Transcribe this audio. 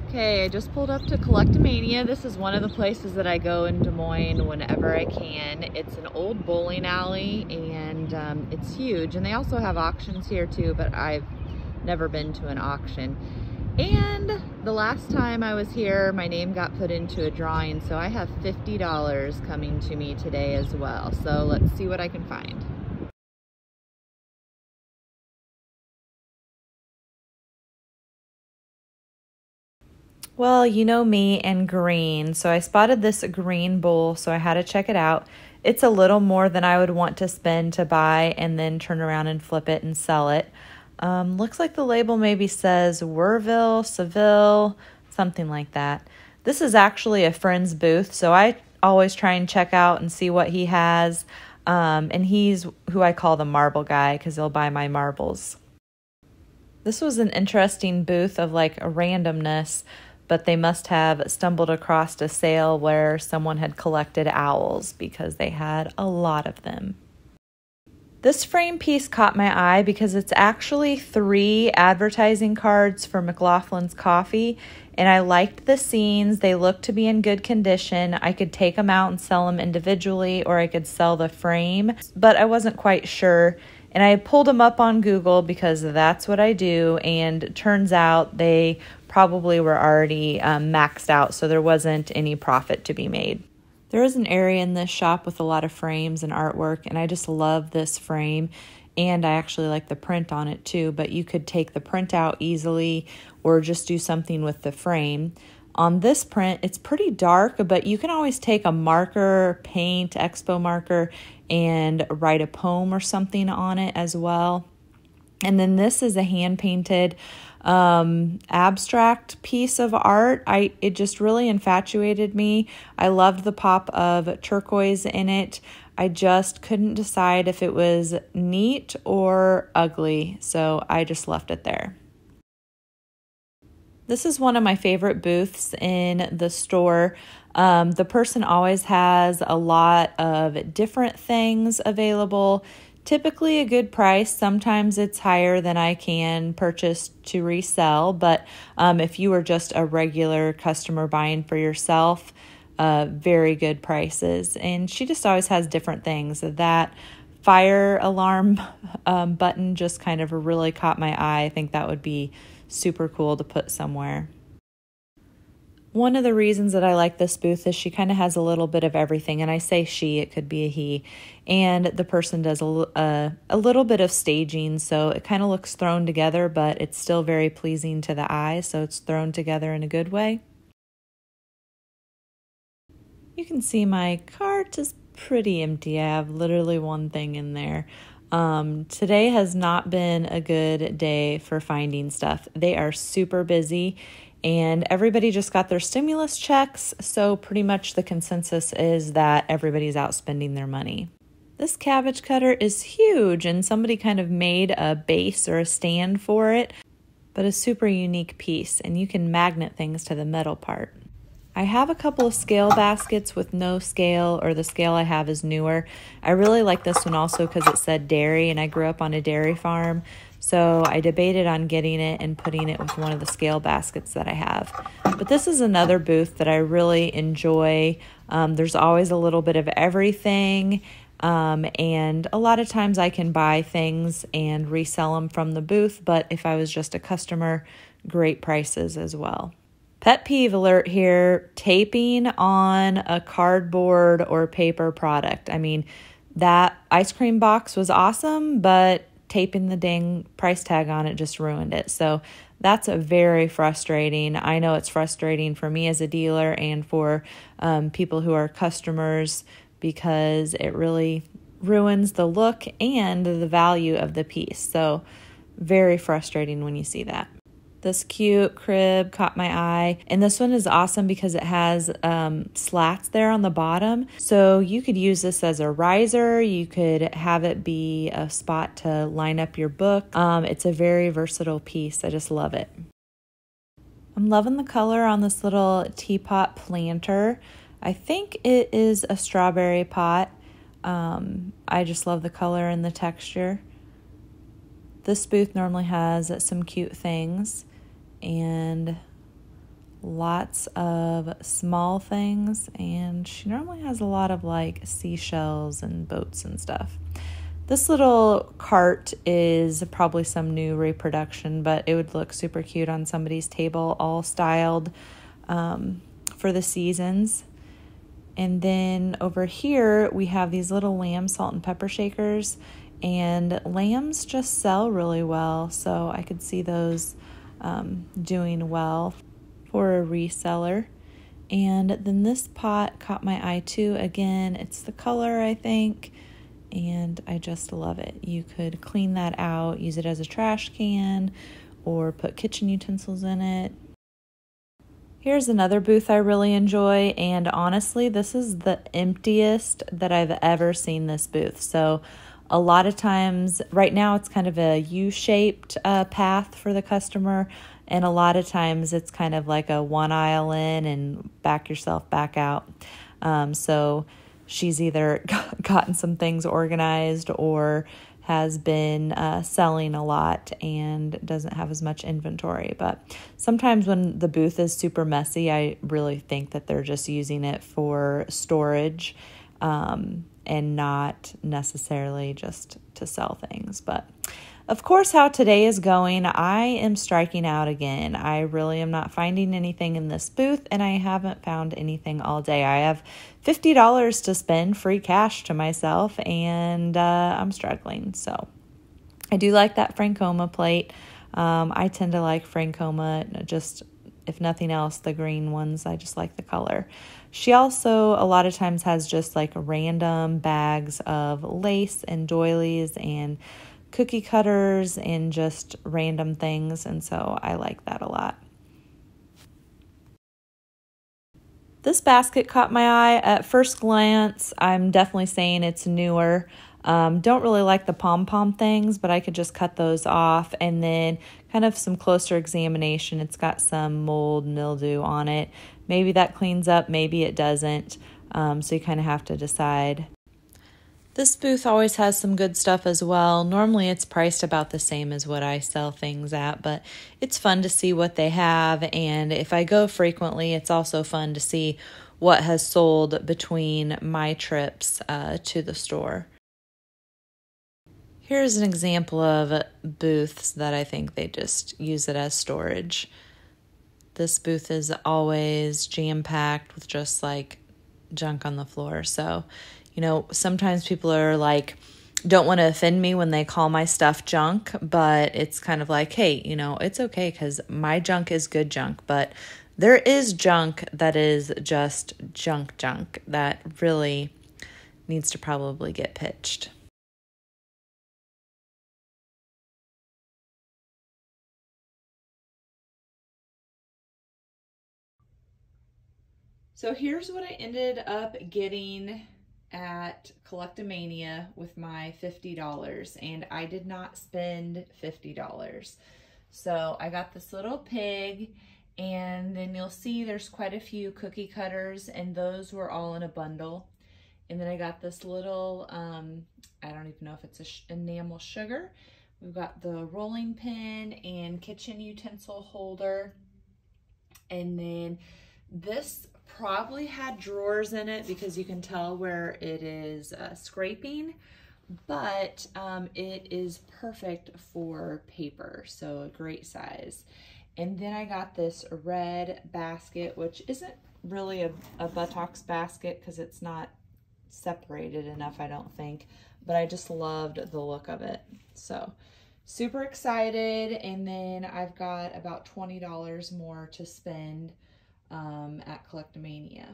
Okay, I just pulled up to Collectamania. This is one of the places that I go in Des Moines whenever I can. It's an old bowling alley and it's huge. And they also have auctions here too, but I've never been to an auction. And the last time I was here, my name got put into a drawing, so I have $50 coming to me today as well. So let's see what I can find. Well, you know me and green, so I spotted this green bowl, so I had to check it out. It's a little more than I would want to spend to buy and then turn around and flip it and sell it. Looks like the label maybe says Werville, Seville, something like that. This is actually a friend's booth, so I always try and check out and see what he has. And he's who I call the marble guy because he'll buy my marbles. This was an interesting booth of like a randomness, but they must have stumbled across a sale where someone had collected owls because they had a lot of them. This frame piece caught my eye because it's actually 3 advertising cards for McLaughlin's Coffee, and I liked the scenes. They looked to be in good condition. I could take them out and sell them individually, or I could sell the frame, but I wasn't quite sure. And I pulled them up on Google because that's what I do, and it turns out they probably were already maxed out, so there wasn't any profit to be made. There is an area in this shop with a lot of frames and artwork, and I just love this frame, and I actually like the print on it too, but you could take the print out easily or just do something with the frame. On this print, it's pretty dark, but you can always take a marker, paint, expo marker, and write a poem or something on it as well. And then this is a hand-painted abstract piece of art. It just really infatuated me. I loved the pop of turquoise in it. I just couldn't decide if it was neat or ugly, so I just left it there. This is one of my favorite booths in the store. The person always has a lot of different things available. Typically a good price. Sometimes it's higher than I can purchase to resell, but if you were just a regular customer buying for yourself, very good prices. And she just always has different things. That fire alarm button just kind of really caught my eye. I think that would be super cool to put somewhere. One of the reasons that I like this booth is she kind of has a little bit of everything, and I say she, it could be a he, and the person does a little bit of staging, so it kind of looks thrown together, but it's still very pleasing to the eye, so it's thrown together in a good way. You can see my cart is pretty empty. I have literally one thing in there. Today has not been a good day for finding stuff. They are super busy, and everybody just got their stimulus checks, so pretty much the consensus is that everybody's out spending their money. This cabbage cutter is huge, and somebody kind of made a base or a stand for it, but a super unique piece, and you can magnet things to the metal part. I have a couple of scale baskets with no scale, or the scale I have is newer. I really like this one also because it said dairy, and I grew up on a dairy farm. So I debated on getting it and putting it with one of the scale baskets that I have. But this is another booth that I really enjoy. There's always a little bit of everything. And a lot of times I can buy things and resell them from the booth. But if I was just a customer, great prices as well. Pet peeve alert here, taping on a cardboard or paper product. I mean, that ice cream box was awesome, but taping the dang price tag on it just ruined it. So that's very frustrating. I know it's frustrating for me as a dealer and for people who are customers because it really ruins the look and the value of the piece. So very frustrating when you see that. This cute crib caught my eye, and this one is awesome because it has slats there on the bottom, so you could use this as a riser. You could have it be a spot to line up your book. It's a very versatile piece. I just love it. I'm loving the color on this little teapot planter. I think it is a strawberry pot. I just love the color and the texture. This booth normally has some cute things, and Lots of small things, and she normally has a lot of like seashells and boats and stuff. This little cart is probably some new reproduction, but it would look super cute on somebody's table, all styled for the seasons. And then over here, we have these little lamb salt and pepper shakers, and lambs just sell really well, so I could see those doing well for a reseller. And then this pot caught my eye too. Again, it's the color, I think, and I just love it. You could clean that out, use it as a trash can, or put kitchen utensils in it. Here's another booth I really enjoy, and honestly, this is the emptiest that I've ever seen this booth. So a lot of times, right now it's kind of a U-shaped path for the customer, and a lot of times it's kind of like a one aisle in and back yourself back out. So she's either gotten some things organized or has been selling a lot and doesn't have as much inventory. But sometimes when the booth is super messy, I really think that they're just using it for storage and not necessarily just to sell things. But of course, how today is going, I am striking out again. I really am not finding anything in this booth, and I haven't found anything all day. I have $50 to spend, free cash to myself, and I'm struggling. So I do like that Francoma plate. I tend to like Francoma, just if nothing else, the green ones. I just like the color. She also a lot of times has just like random bags of lace and doilies and cookie cutters and just random things, and so I like that a lot. This basket caught my eye at first glance. I'm definitely saying it's newer. Don't really like the pom-pom things, but I could just cut those off. And then kind of some closer examination, it's got some mold mildew on it. Maybe that cleans up, maybe it doesn't. So you kind of have to decide. This booth always has some good stuff as well. Normally it's priced about the same as what I sell things at, but it's fun to see what they have. And if I go frequently, it's also fun to see what has sold between my trips to the store. Here's an example of booths that I think they just use it as storage. This booth is always jam-packed with just like junk on the floor. So you know, sometimes people are like, don't want to offend me when they call my stuff junk, but it's kind of like, hey, you know, it's okay because my junk is good junk, but there is junk that is just junk that really needs to probably get pitched. So here's what I ended up getting at Collectamania with my $50, and I did not spend $50. So I got this little pig, and then you'll see there's quite a few cookie cutters, and those were all in a bundle. And then I got this little, I don't even know if it's a enamel sugar. We've got the rolling pin and kitchen utensil holder. And then this probably had drawers in it because you can tell where it is scraping, but it is perfect for paper, so a great size. And then I got this red basket, which isn't really a buttocks basket because it's not separated enough, I don't think, but I just loved the look of it. So super excited. And then I've got about $20 more to spend at Collectamania.